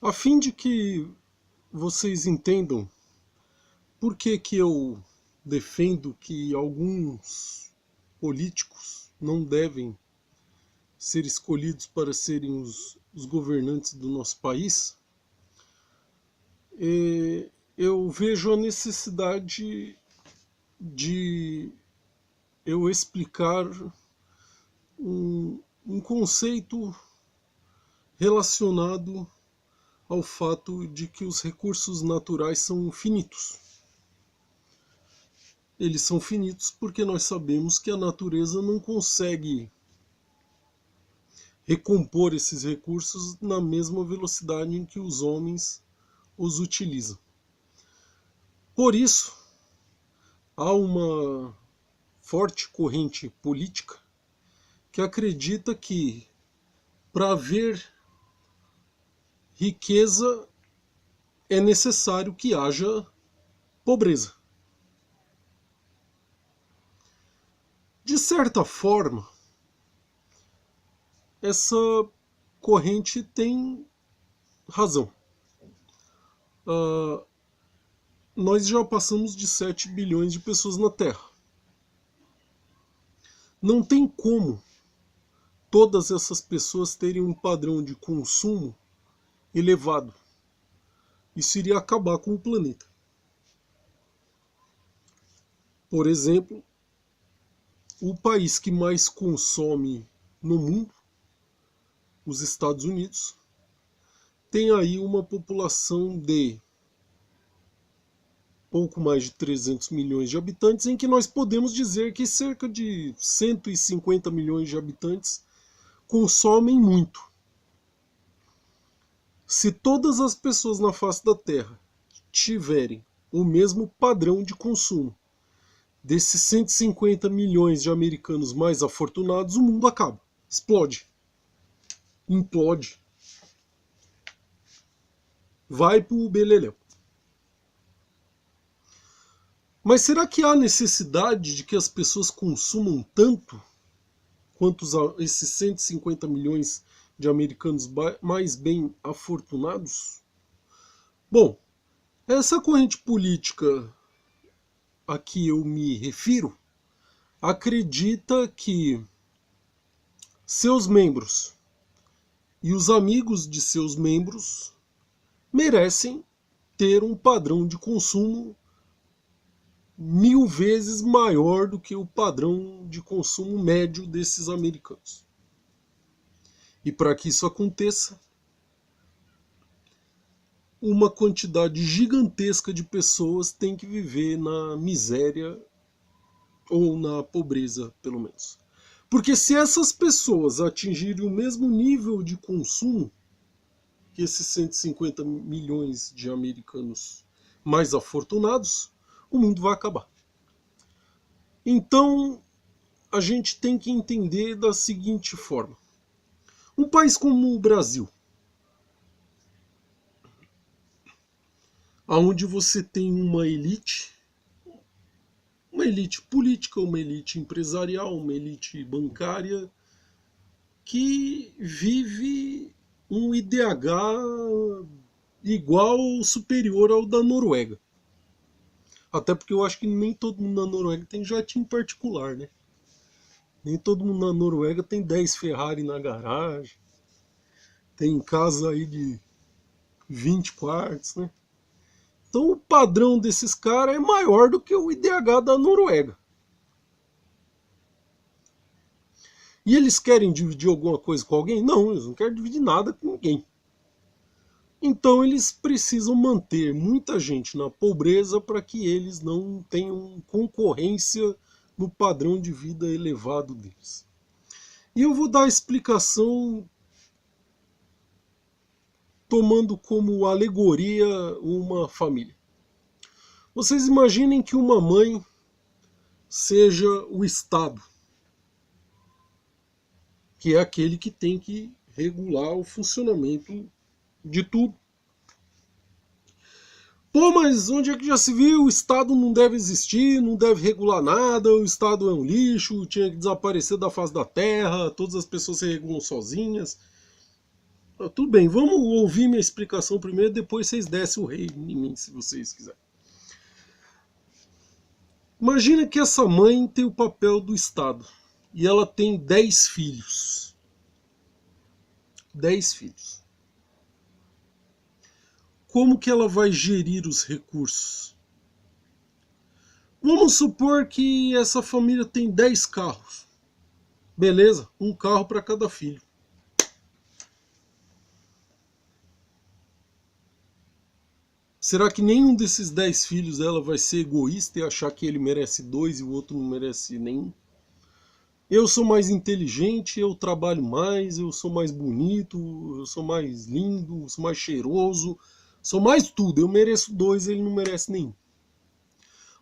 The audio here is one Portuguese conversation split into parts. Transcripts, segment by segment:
A fim de que vocês entendam por que que eu defendo que alguns políticos não devem ser escolhidos para serem os governantes do nosso país, eu vejo a necessidade de eu explicar um conceito relacionado ao fato de que os recursos naturais são finitos. Eles são finitos porque nós sabemos que a natureza não consegue recompor esses recursos na mesma velocidade em que os homens os utilizam. Por isso, há uma forte corrente política que acredita que para haver riqueza é necessário que haja pobreza. De certa forma, essa corrente tem razão. Uh, nós já passamos de 7 bilhões de pessoas na Terra. Não tem como todas essas pessoas terem um padrão de consumo elevado. Isso iria acabar com o planeta. Por exemplo, o país que mais consome no mundo, os Estados Unidos, tem aí uma população de pouco mais de 300 milhões de habitantes, em que nós podemos dizer que cerca de 150 milhões de habitantes consomem muito. Se todas as pessoas na face da Terra tiverem o mesmo padrão de consumo desses 150 milhões de americanos mais afortunados, o mundo acaba. Explode. Implode. Vai pro beleléu. Mas será que há necessidade de que as pessoas consumam tanto quanto esses 150 milhões de americanos mais bem afortunados? Bom, essa corrente política a que eu me refiro acredita que seus membros e os amigos de seus membros merecem ter um padrão de consumo 1000 vezes maior do que o padrão de consumo médio desses americanos. E para que isso aconteça, uma quantidade gigantesca de pessoas tem que viver na miséria ou na pobreza, pelo menos. Porque se essas pessoas atingirem o mesmo nível de consumo que esses 150 milhões de americanos mais afortunados, o mundo vai acabar. Então, a gente tem que entender da seguinte forma. Um país como o Brasil, onde você tem uma elite política, uma elite empresarial, uma elite bancária, que vive um IDH igual ou superior ao da Noruega. Até porque eu acho que nem todo mundo na Noruega tem jatinho particular, né? Nem todo mundo na Noruega tem 10 Ferrari na garagem. Tem casa aí de 20 quartos, né? Então o padrão desses caras é maior do que o IDH da Noruega. E eles querem dividir alguma coisa com alguém? Não, eles não querem dividir nada com ninguém. Então eles precisam manter muita gente na pobreza para que eles não tenham concorrência no padrão de vida elevado deles. E eu vou dar a explicação tomando como alegoria uma família. Vocês imaginem que uma mãe seja o Estado, que é aquele que tem que regular o funcionamento de tudo. Pô, mas onde é que já se viu? O Estado não deve existir, não deve regular nada, o Estado é um lixo, tinha que desaparecer da face da terra, todas as pessoas se regulam sozinhas. Tudo bem, vamos ouvir minha explicação primeiro, depois vocês descem o rei em mim, se vocês quiserem. Imagina que essa mãe tem o papel do Estado e ela tem 10 filhos. 10 filhos. Como que ela vai gerir os recursos? Vamos supor que essa família tem 10 carros. Beleza? Um carro para cada filho. Será que nenhum desses 10 filhos dela vai ser egoísta e achar que ele merece dois e o outro não merece nenhum? Eu sou mais inteligente, eu trabalho mais, eu sou mais bonito, eu sou mais lindo, sou mais cheiroso, sou mais tudo. Eu mereço dois, ele não merece nenhum.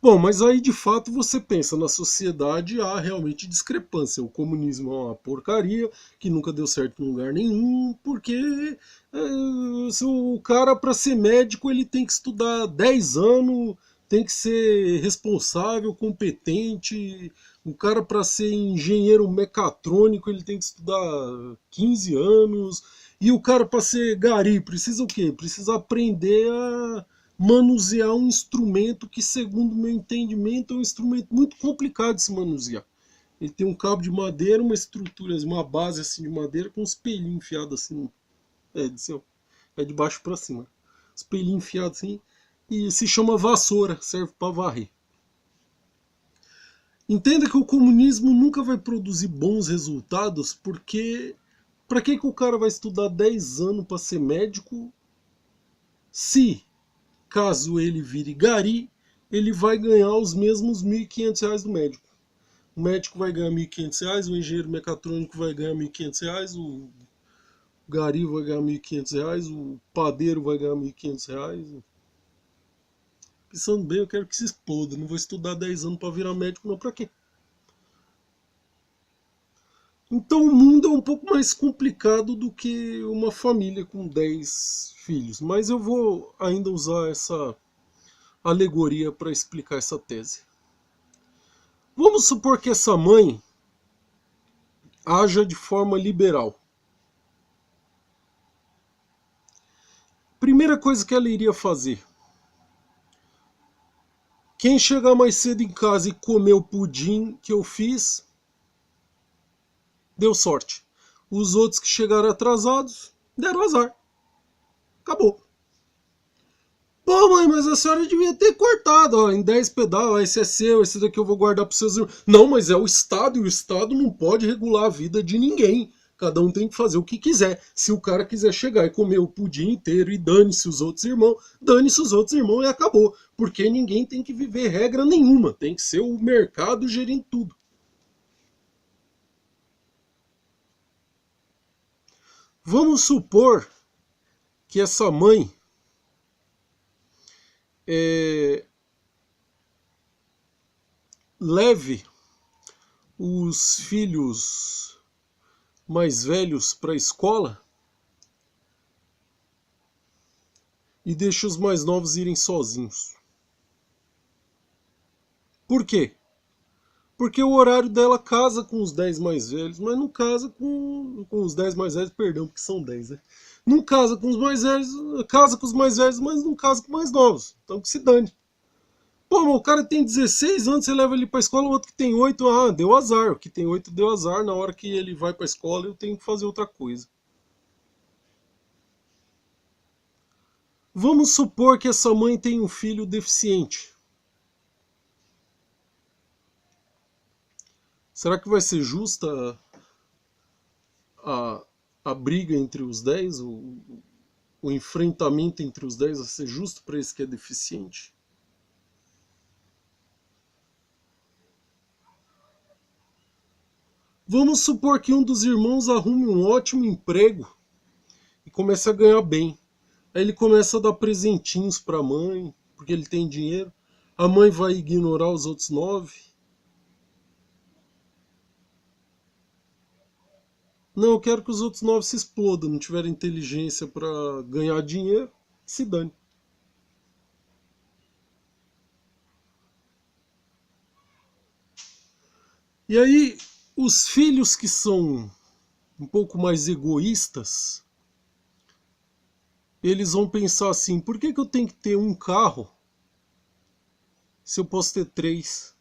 Bom, mas aí de fato você pensa, na sociedade há realmente discrepância. O comunismo é uma porcaria, que nunca deu certo em lugar nenhum, porque se o cara para ser médico ele tem que estudar 10 anos, tem que ser responsável, competente. O cara para ser engenheiro mecatrônico ele tem que estudar 15 anos. E o cara para ser gari precisa o quê? Precisa aprender a manusear um instrumento que, segundo o meu entendimento, é um instrumento muito complicado de se manusear. Ele tem um cabo de madeira, uma estrutura, uma base assim de madeira com uns pelinhos enfiados assim. É de baixo para cima. Os pelinhos enfiados assim. E se chama vassoura, serve para varrer. Entenda que o comunismo nunca vai produzir bons resultados, porque para que o cara vai estudar 10 anos para ser médico se, caso ele vire gari, ele vai ganhar os mesmos R$ 1.500 do médico. O médico vai ganhar R$ 1.500, o engenheiro mecatrônico vai ganhar R$ 1.500, o gari vai ganhar R$ 1.500, o padeiro vai ganhar R$ 1.500. Pensando bem, eu quero que se exploda. Não vou estudar 10 anos para virar médico, não. Para quê? Então o mundo é um pouco mais complicado do que uma família com 10 filhos. Mas eu vou ainda usar essa alegoria para explicar essa tese. Vamos supor que essa mãe haja de forma liberal. Primeira coisa que ela iria fazer: quem chegar mais cedo em casa e comer o pudim que eu fiz, deu sorte. Os outros que chegaram atrasados, deram azar. Acabou. Pô, mãe, mas a senhora devia ter cortado, ó, em 10 pedaços. Esse é seu, esse daqui eu vou guardar para seus irmãos. Não, mas é o Estado, e o Estado não pode regular a vida de ninguém. Cada um tem que fazer o que quiser. Se o cara quiser chegar e comer o pudim inteiro e dane-se os outros irmãos, dane-se os outros irmãos e acabou. Porque ninguém tem que viver regra nenhuma. Tem que ser o mercado gerindo tudo. Vamos supor que essa mãe leve os filhos mais velhos para a escola e deixe os mais novos irem sozinhos. Por quê? Porque o horário dela casa com os 10 mais velhos, mas não casa com os 10 mais velhos, perdão, porque são 10, né? Não casa com os mais velhos, casa com os mais velhos, mas não casa com os mais novos. Então que se dane. Pô, o cara tem 16 anos, você leva ele pra escola, o outro que tem 8, deu azar. O que tem 8 deu azar, na hora que ele vai pra escola eu tenho que fazer outra coisa. Vamos supor que essa mãe tem um filho deficiente. Será que vai ser justa a, a briga entre os 10? O enfrentamento entre os 10 vai ser justo para esse que é deficiente? Vamos supor que um dos irmãos arrume um ótimo emprego e comece a ganhar bem. Aí ele começa a dar presentinhos para a mãe, porque ele tem dinheiro. A mãe vai ignorar os outros 9. Não, eu quero que os outros 9 se explodam, não tiverem inteligência para ganhar dinheiro, se dane. E aí, os filhos que são um pouco mais egoístas, eles vão pensar assim: por que eu tenho que ter um carro se eu posso ter três?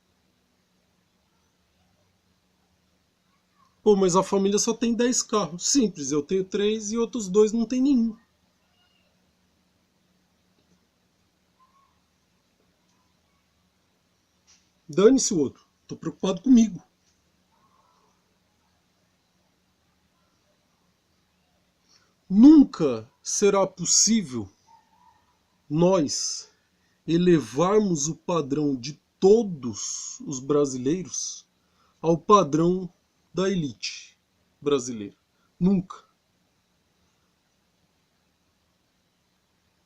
Pô, mas a família só tem 10 carros. Simples, eu tenho três e outros dois não tem nenhum. Dane-se o outro. Tô preocupado comigo. Nunca será possível nós elevarmos o padrão de todos os brasileiros ao padrão da elite brasileira. Nunca.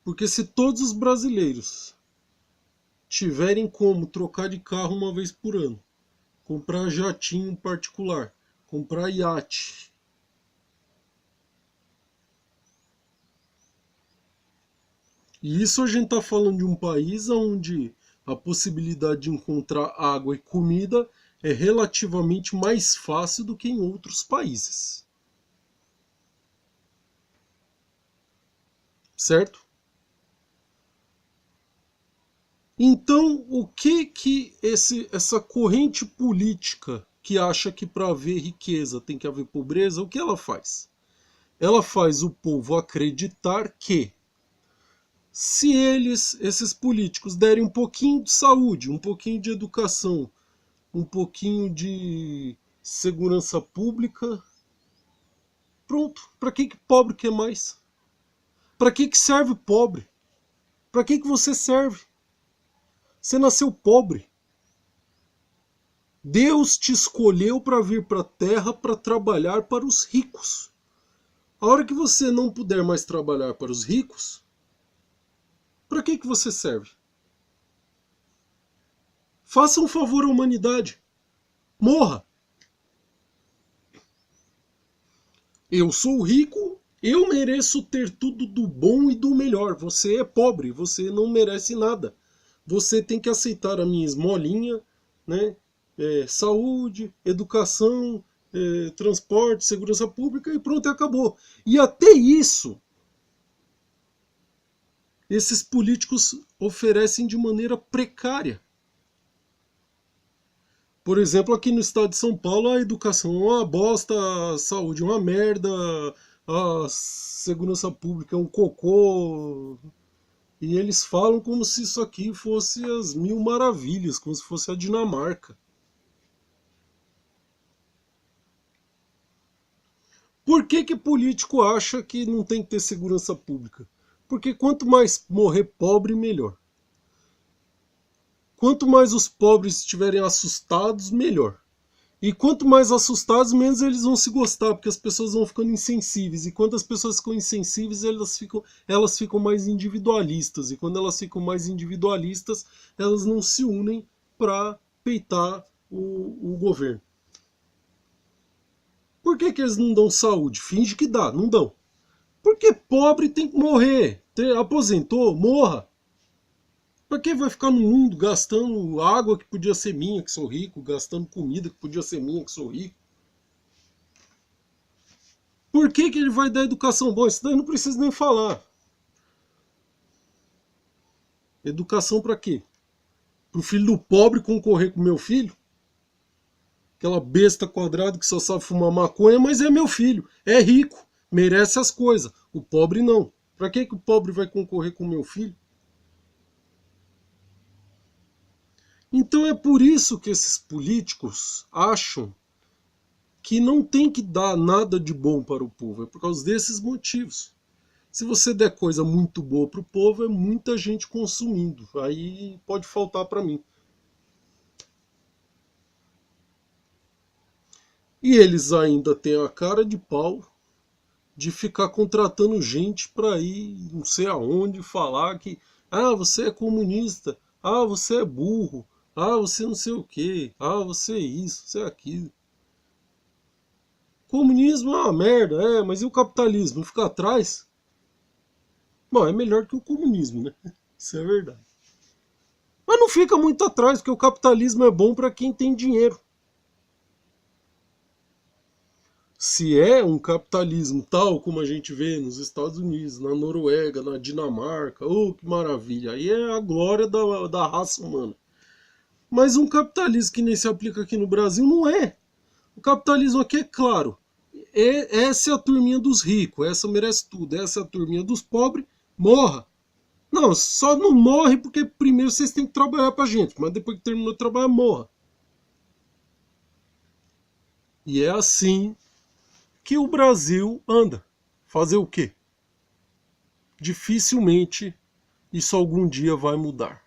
Porque se todos os brasileiros tiverem como trocar de carro uma vez por ano, comprar jatinho particular, comprar iate, e isso a gente está falando de um país onde a possibilidade de encontrar água e comida é relativamente mais fácil do que em outros países. Certo? Então, o que essa corrente política que acha que para haver riqueza tem que haver pobreza, o que ela faz? Ela faz o povo acreditar que se eles, esses políticos, derem um pouquinho de saúde, um pouquinho de educação, um pouquinho de segurança pública, pronto. Para que pobre quer mais? Para que serve pobre? Para que você serve? Você nasceu pobre. Deus te escolheu para vir para a terra para trabalhar para os ricos. A hora que você não puder mais trabalhar para os ricos, para que você serve? Faça um favor à humanidade. Morra. Eu sou rico, eu mereço ter tudo do bom e do melhor. Você é pobre, você não merece nada. Você tem que aceitar a minha esmolinha, né? Saúde, educação, transporte, segurança pública e pronto, acabou. E até isso, esses políticos oferecem de maneira precária. Por exemplo, aqui no estado de São Paulo, a educação é uma bosta, a saúde é uma merda, a segurança pública é um cocô. E eles falam como se isso aqui fosse as mil maravilhas, como se fosse a Dinamarca. Por que político acha que não tem que ter segurança pública? Porque quanto mais morrer pobre, melhor. Quanto mais os pobres estiverem assustados, melhor. E quanto mais assustados, menos eles vão se gostar, porque as pessoas vão ficando insensíveis. E quando as pessoas ficam insensíveis, elas ficam mais individualistas. E quando elas ficam mais individualistas, elas não se unem para peitar o governo. Por que eles não dão saúde? Finge que dá, não dão. Porque pobre tem que morrer. Aposentou, morra. Pra que vai ficar no mundo gastando água que podia ser minha, que sou rico, gastando comida que podia ser minha, que sou rico? Por que ele vai dar educação boa? Isso daí não precisa nem falar. Educação para quê? Pro filho do pobre concorrer com meu filho? Aquela besta quadrada que só sabe fumar maconha, mas é meu filho. É rico, merece as coisas. O pobre não. Para que o pobre vai concorrer com meu filho? Então é por isso que esses políticos acham que não tem que dar nada de bom para o povo. É por causa desses motivos. Se você der coisa muito boa para o povo, é muita gente consumindo. Aí pode faltar para mim. E eles ainda têm a cara de pau de ficar contratando gente para ir não sei aonde falar que você é comunista, você é burro, você não sei o que, você é isso, você é aquilo. Comunismo é uma merda, mas e o capitalismo? Fica atrás? Bom, é melhor que o comunismo, né? Isso é verdade. Mas não fica muito atrás, porque o capitalismo é bom para quem tem dinheiro. Se é um capitalismo tal como a gente vê nos Estados Unidos, na Noruega, na Dinamarca, oh, que maravilha, aí é a glória da raça humana. Mas um capitalismo que nem se aplica aqui no Brasil não é. O capitalismo aqui é claro. Essa é a turminha dos ricos, essa merece tudo. Essa é a turminha dos pobres, morra. Não, só não morre porque primeiro vocês têm que trabalhar pra gente, mas depois que terminou de trabalhar, morra. E é assim que o Brasil anda. Fazer o quê? Dificilmente isso algum dia vai mudar.